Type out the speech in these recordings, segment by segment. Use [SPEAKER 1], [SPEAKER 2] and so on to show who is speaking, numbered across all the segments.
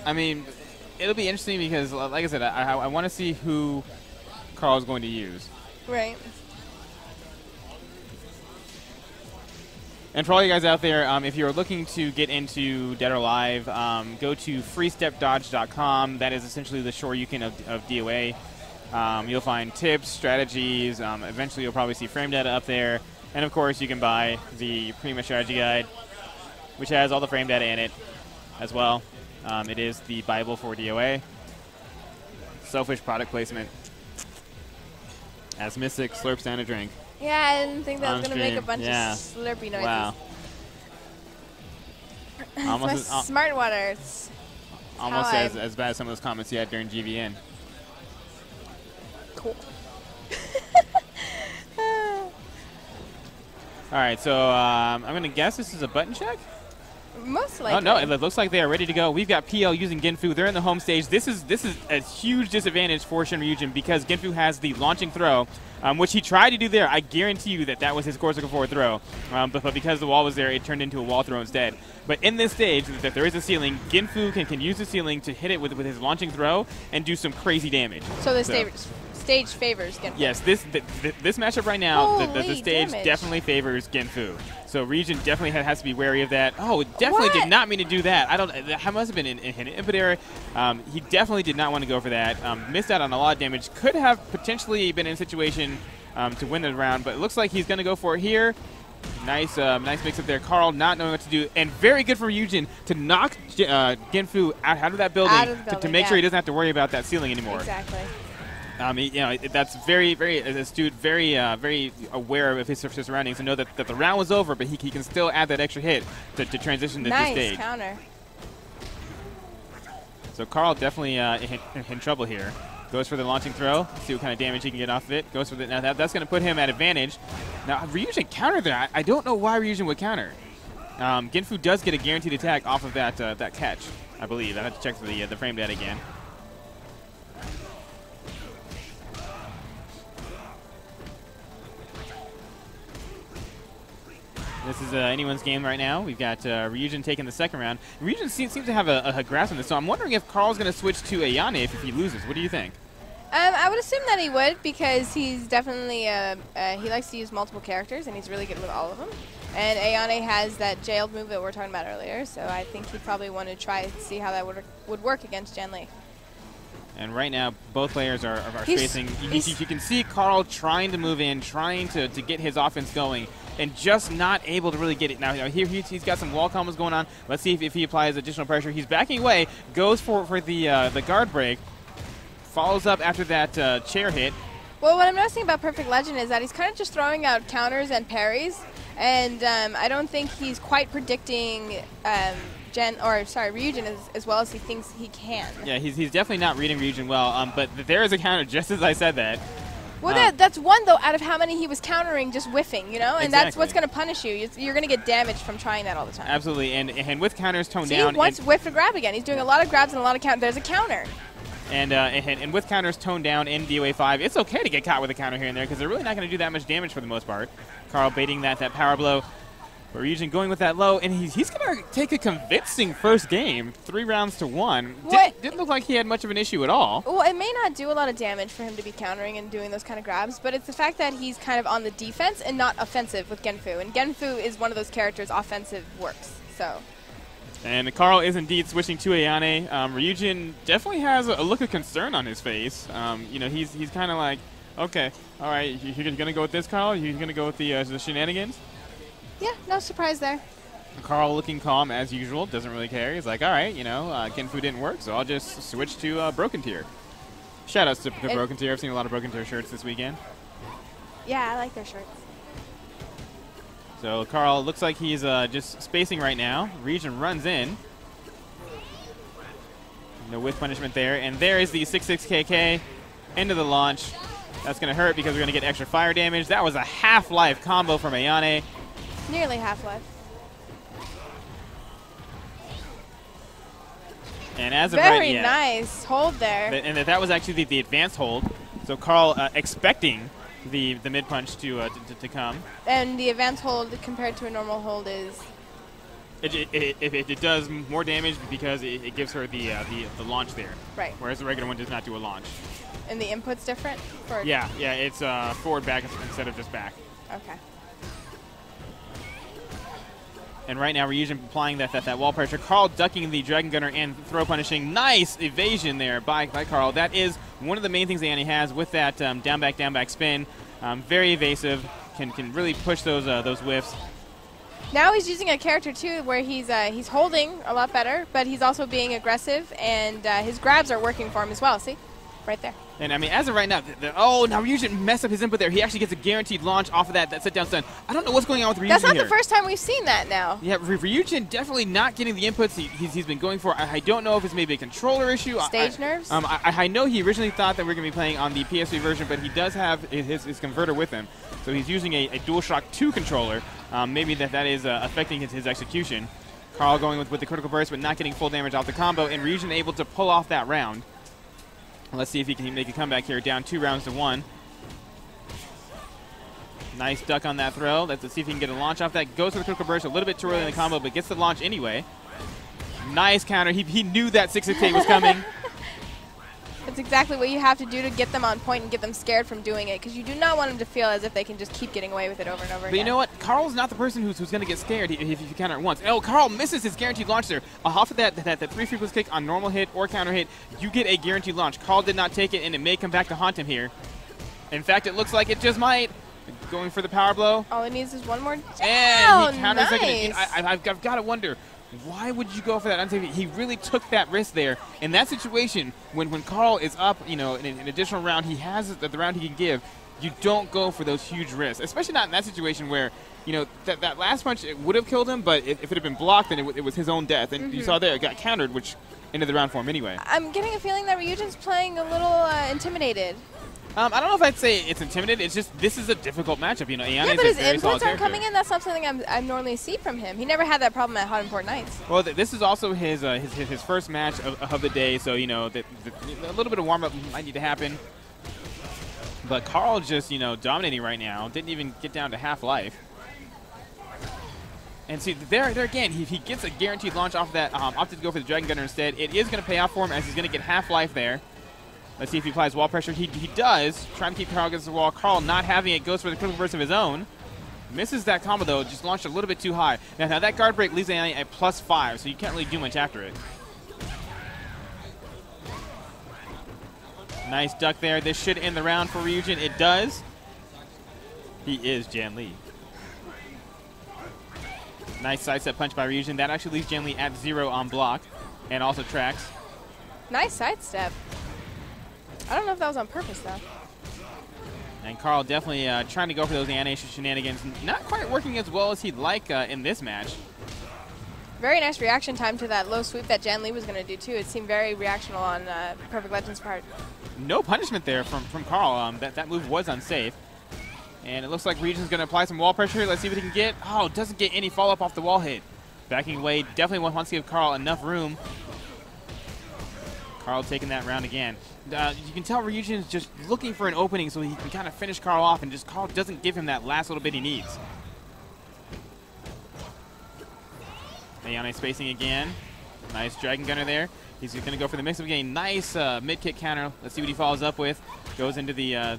[SPEAKER 1] I mean, it'll be interesting because, like I said, I want to see who Carl is going to use.
[SPEAKER 2] Right.
[SPEAKER 1] And for all you guys out there, if you're looking to get into Dead or Alive, go to freestepdodge.com. That is essentially the shuriken of DOA. You'll find tips, strategies. Eventually, you'll probably see frame data up there. And, of course, you can buy the Prima Strategy Guide, which has all the frame data in it as well. It is the Bible for DOA. Selfish product placement. As Mystic slurps down a drink.
[SPEAKER 2] Yeah, I didn't think that was going to make a bunch
[SPEAKER 1] of
[SPEAKER 2] slurpy noises.
[SPEAKER 1] Wow.
[SPEAKER 2] Almost smart water. It's
[SPEAKER 1] almost as bad as some of those comments you had during GVN.
[SPEAKER 2] Cool.
[SPEAKER 1] All right, so I'm going to guess this is a button check?
[SPEAKER 2] Most likely.
[SPEAKER 1] Oh, no, it looks like they are ready to go. We've got PL using Genfu. They're in the home stage. This is a huge disadvantage for Ryujin because Genfu has the launching throw, which he tried to do there. I guarantee you that was his Corsica 4 throw. But because the wall was there, it turned into a wall throw instead. But in this stage, that there is a ceiling, Genfu can use the ceiling to hit it with his launching throw and do some crazy damage.
[SPEAKER 2] So the stage favors Genfu.
[SPEAKER 1] Yes, this matchup right now, the stage
[SPEAKER 2] damage.
[SPEAKER 1] definitely favors Genfu. So Ryujin definitely has to be wary of that. Oh, definitely did not mean to do that. That must have been an input error. He definitely did not want to go for that. Missed out on a lot of damage. Could have potentially been in a situation to win the round, but it looks like he's going to go for it here. Nice mix up there. Carl not knowing what to do, and very good for Ryujin to knock Genfu out of that building, to make sure he doesn't have to worry about that ceiling anymore.
[SPEAKER 2] Exactly.
[SPEAKER 1] That's very, very astute, very aware of his surroundings, and know that the round was over, but he can still add that extra hit to transition to this stage.
[SPEAKER 2] Nice counter.
[SPEAKER 1] So Carl definitely in trouble here. Goes for the launching throw. See what kind of damage he can get off of it. Goes for the now that's going to put him at advantage. Now Ryujin countered there. I don't know why Ryujin would counter. Genfu does get a guaranteed attack off of that catch, I believe. I have to check the frame data again. This is anyone's game right now. We've got Ryujin taking the second round. Ryujin seems to have a grasp on this, so I'm wondering if Carl's going to switch to Ayane if he loses. What do you think?
[SPEAKER 2] I would assume that he would, because he's definitely he likes to use multiple characters, and he's really good with all of them. And Ayane has that jailed move that we were talking about earlier, so I think he'd probably want to try to see how that would work against Jen Lee. And
[SPEAKER 1] right now, both players are facing. You can see Carl trying to move in, trying to get his offense going, and just not able to really get it. Now here he's got some wall combos going on. Let's see if he applies additional pressure. He's backing away, goes for the guard break, follows up after that chair hit.
[SPEAKER 2] Well, what I'm noticing about Perfect Legend is that he's kind of just throwing out counters and parries, and I don't think he's quite predicting Ryujin as well as he thinks he can. Yeah,
[SPEAKER 1] he's definitely not reading Ryujin well, but there is a counter just as I said that.
[SPEAKER 2] Well, that's one, though, out of how many he was countering, just whiffing, you know? And that's what's going to punish you. You're going to get damaged from trying that all the time.
[SPEAKER 1] Absolutely, and with counters toned down.
[SPEAKER 2] See, once whiff to grab again. He's doing a lot of grabs and a lot of counters. There's a counter.
[SPEAKER 1] And with counters toned down in DOA5, it's okay to get caught with a counter here and there because they're really not going to do that much damage for the most part. Carl baiting that power blow. But Ryujin going with that low, and he's going to take a convincing first game, 3 rounds to 1. Didn't look like he had much of an issue at all.
[SPEAKER 2] Well, it may not do a lot of damage for him to be countering and doing those kind of grabs, but it's the fact that he's kind of on the defense and not offensive with Genfu. And Genfu is one of those characters offensive works, so. And
[SPEAKER 1] Carl is indeed switching to Ayane. Ryujin definitely has a look of concern on his face. He's kind of like, okay, all right, you're going to go with this, Carl? You're going to go with the shenanigans?
[SPEAKER 2] Yeah, no surprise there.
[SPEAKER 1] Carl looking calm as usual, doesn't really care. He's like, all right, Genfu didn't work, so I'll just switch to Broken Tier. Shoutouts to Broken Tier. I've seen a lot of Broken Tier shirts this weekend.
[SPEAKER 2] Yeah, I like their shirts.
[SPEAKER 1] So Carl looks like he's just spacing right now. Ryujin runs in. No whiff punishment there. And there is the 6-6 KK into the launch. That's going to hurt because we're going to get extra fire damage. That was a half-life combo from Ayane.
[SPEAKER 2] Nearly half-life.
[SPEAKER 1] And as of
[SPEAKER 2] very nice hold there.
[SPEAKER 1] And that was actually the advanced hold. So Carl expecting the mid punch to come.
[SPEAKER 2] And the advanced hold compared to a normal hold is
[SPEAKER 1] It does more damage because it gives her the launch there.
[SPEAKER 2] Right.
[SPEAKER 1] Whereas the regular one does not do a launch.
[SPEAKER 2] And the input's different? For
[SPEAKER 1] Yeah, it's forward, back instead of just back.
[SPEAKER 2] Okay.
[SPEAKER 1] And right now, Ryujin applying that wall pressure. Carl ducking the Dragon Gunner and throw punishing. Nice evasion there by Carl. That is one of the main things Ayane has with that down back spin. Very evasive. Can really push those whiffs.
[SPEAKER 2] Now he's using a character too where he's holding a lot better, but he's also being aggressive, and his grabs are working for him as well. See? Right there.
[SPEAKER 1] And I mean, as of right now, now Ryujin messed up his input there. He actually gets a guaranteed launch off of that sit down stun. I don't know what's going on with Ryujin.
[SPEAKER 2] That's not
[SPEAKER 1] here.
[SPEAKER 2] the first time we've seen that now.
[SPEAKER 1] Yeah, Ryujin definitely not getting the inputs he's been going for. I don't know if it's maybe a controller issue.
[SPEAKER 2] Stage nerves?
[SPEAKER 1] I know he originally thought that we are going to be playing on the PS3 version, but he does have his converter with him. So he's using a DualShock 2 controller. Maybe that is affecting his execution. Carl going with the critical burst, but not getting full damage off the combo, and Ryujin able to pull off that round. Let's see if he can make a comeback here, down 2 rounds to 1. Nice duck on that throw. Let's see if he can get a launch off that. Goes for the critical burst a little bit too early in the combo, but gets the launch anyway. Nice counter. He knew that 668 was coming.
[SPEAKER 2] That's exactly what you have to do to get them on point and get them scared from doing it, because you do not want them to feel as if they can just keep getting away with it over and over again.
[SPEAKER 1] But you know what? Carl's not the person who's going to get scared if you counter it once. Oh, Carl misses his guaranteed launch there. Off of that 3 frequency kick on normal hit or counter hit, you get a guaranteed launch. Carl did not take it, and it may come back to haunt him here. In fact, it looks like it just might. Going for the power blow.
[SPEAKER 2] All it needs is one more.
[SPEAKER 1] And he counters
[SPEAKER 2] nice.
[SPEAKER 1] it. I've got to wonder, why would you go for that unsafe? He really took that risk there. In that situation, when Carl is up, in an additional round, he has the round he can give. You don't go for those huge risks, especially not in that situation where, that last punch, it would have killed him, but if it had been blocked, then it was his own death. And you saw there, it got countered, which ended the round for him anyway.
[SPEAKER 2] I'm getting a feeling that Ryujin's playing a little intimidated.
[SPEAKER 1] I don't know if I'd say it's intimidated. It's just this is a difficult matchup. Ayane
[SPEAKER 2] yeah, but
[SPEAKER 1] is
[SPEAKER 2] his
[SPEAKER 1] a very solid
[SPEAKER 2] inputs aren't
[SPEAKER 1] character.
[SPEAKER 2] coming in. That's not something I normally see from him. He never had that problem at Hot and Port Nights.
[SPEAKER 1] Well, this is also his first match of the day, so a little bit of warm up might need to happen. But Carl just dominating right now. Didn't even get down to half life. And see, there again, he gets a guaranteed launch off of that. Opted to go for the Dragon Gunner instead. It is going to pay off for him as he's going to get half life there. Let's see if he applies wall pressure. He does. Trying to keep Carl against the wall. Carl not having it. Goes for the critical burst of his own. Misses that combo, though. Just launched a little bit too high. Now that guard break leaves Ayane at +5, so you can't really do much after it. Nice duck there. This should end the round for Ryujin. It does. He is Jan Lee. Nice sidestep punch by Ryujin. That actually leaves Jan Lee at 0 on block and also tracks.
[SPEAKER 2] Nice sidestep. I don't know if that was on purpose, though.
[SPEAKER 1] And Carl definitely trying to go for those animation shenanigans. Not quite working as well as he'd like in this match.
[SPEAKER 2] Very nice reaction time to that low sweep that Jan Lee was going to do, too. It seemed very reactional on Perfect Legend's part.
[SPEAKER 1] No punishment there from Carl. That move was unsafe. And it looks like Ryujin's going to apply some wall pressure. Let's see what he can get. Oh, doesn't get any follow-up off the wall hit. Backing away. Definitely wants to give Carl enough room. Carl taking that round again. You can tell Ryujin's just looking for an opening so he can kind of finish Carl off, and just Carl doesn't give him that last little bit he needs. Ayane spacing again. Nice Dragon Gunner there. He's going to go for the mix-up again. Nice mid-kick counter. Let's see what he follows up with. Goes into the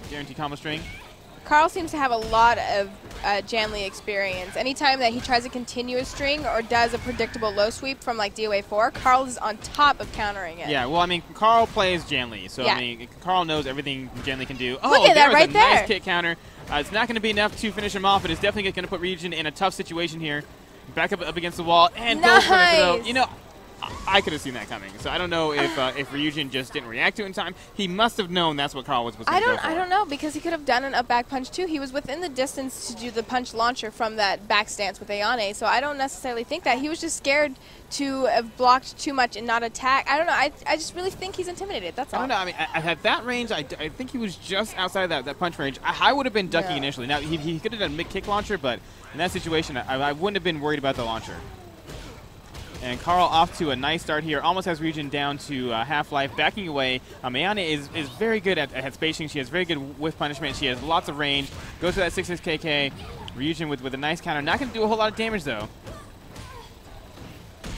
[SPEAKER 1] guaranteed combo string.
[SPEAKER 2] Carl seems to have a lot of Jan Lee experience. Anytime that he tries a continuous string or does a predictable low sweep from like DOA4, Carl is on top of countering it.
[SPEAKER 1] Yeah, well, I mean, Carl plays Jan Lee, so
[SPEAKER 2] yeah.
[SPEAKER 1] I mean, Carl knows everything Jan Lee can do. Oh,
[SPEAKER 2] look at that right there.
[SPEAKER 1] Nice kick counter. It's not going to be enough to finish him off, but it's definitely going to put Ryujin in a tough situation here. Back up against the wall and
[SPEAKER 2] nice.
[SPEAKER 1] Go for the throw. I could have seen that coming. So I don't know if Ryujin just didn't react to it in time. He must have known that's what Carl was going to go for.
[SPEAKER 2] I don't know, because he could have done an up back punch too. He was within the distance to do the punch launcher from that back stance with Ayane, so I don't necessarily think that. He was just scared to have blocked too much and not attack. I don't know. I just really think he's intimidated. That's all.
[SPEAKER 1] I don't know. I mean, at that range, I think he was just outside of that punch range. I would have been ducking initially. Now, he could have done mid-kick launcher, but in that situation, I wouldn't have been worried about the launcher. And Carl off to a nice start here. Almost has Ryujin down to half-life. Backing away. Ayane is very good at spacing. She has very good whiff punishment. She has lots of range. Goes for that 6-6 KK. Ryujin with a nice counter. Not going to do a whole lot of damage, though.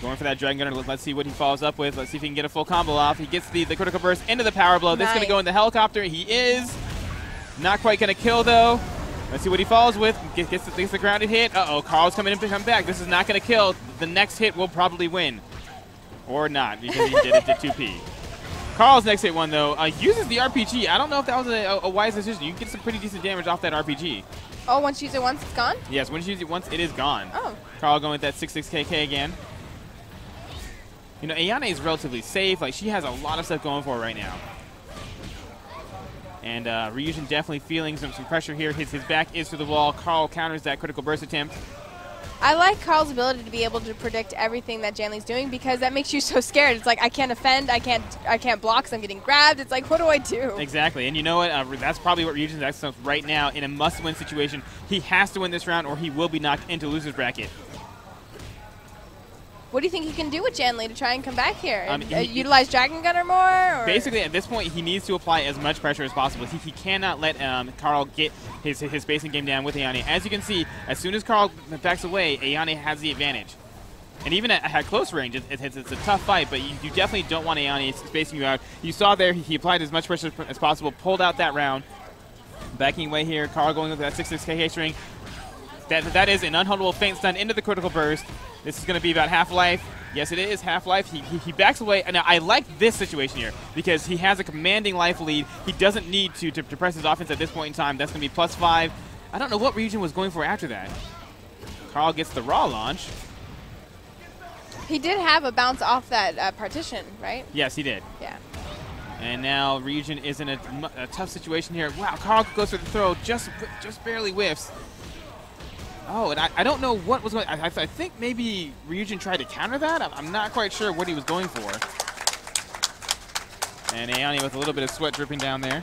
[SPEAKER 1] Going for that Dragon Gunner. Let's see what he follows up with. Let's see if he can get a full combo off. He gets the critical burst into the power blow. This is going to go in the helicopter. He is. Not quite going to kill, though. Let's see what he follows with. Gets the grounded hit. Uh-oh, Carl's coming in to come back. This is not going to kill. The next hit will probably win. Or not, because he did it to 2P. Carl's next hit one, though, uses the RPG. I don't know if that was a wise decision. You can get some pretty decent damage off that RPG.
[SPEAKER 2] Oh, once you use it once, it's gone?
[SPEAKER 1] Yes, once you use it once, it is gone.
[SPEAKER 2] Oh.
[SPEAKER 1] Carl going with that 6-6 KK again. You know, Ayane is relatively safe. Like, she has a lot of stuff going for her right now. And Ryujin definitely feeling some pressure here. His back is to the wall. Carl counters that critical burst attempt.
[SPEAKER 2] I like Carl's ability to be able to predict everything that Janley's doing because that makes you so scared. It's like, I can't defend, I can't block, so I'm getting grabbed. It's like, what do I do?
[SPEAKER 1] Exactly. And you know what? That's probably what Ryujin's asking right now in a must-win situation. He has to win this round or he will be knocked into loser's bracket.
[SPEAKER 2] What do you think he can do with Janley to try and come back here? Utilize Dragon Gunner more? Or?
[SPEAKER 1] Basically, at this point, he needs to apply as much pressure as possible. He cannot let Carl get his spacing game down with Ayane. As you can see, as soon as Carl backs away, Ayane has the advantage. And even at close range, it's a tough fight, but you definitely don't want Ayane spacing you out. You saw there, he applied as much pressure as possible, pulled out that round. Backing away here, Carl going with that 6-6 KK string. That is an unholdable feint stun into the critical burst. This is going to be about half-life. Yes, it is half-life. He backs away. Now, I like this situation here because he has a commanding life lead. He doesn't need to press his offense at this point in time. That's going to be +5. I don't know what Ryujin was going for after that. Carl gets the raw launch.
[SPEAKER 2] He did have a bounce off that partition, right?
[SPEAKER 1] Yes, he did.
[SPEAKER 2] Yeah.
[SPEAKER 1] And now Ryujin is in a tough situation here. Wow, Carl goes for the throw, just barely whiffs. Oh, and I don't know what was going on. I think maybe Ryujin tried to counter that. I'm not quite sure what he was going for. And Ayane with a little bit of sweat dripping down there.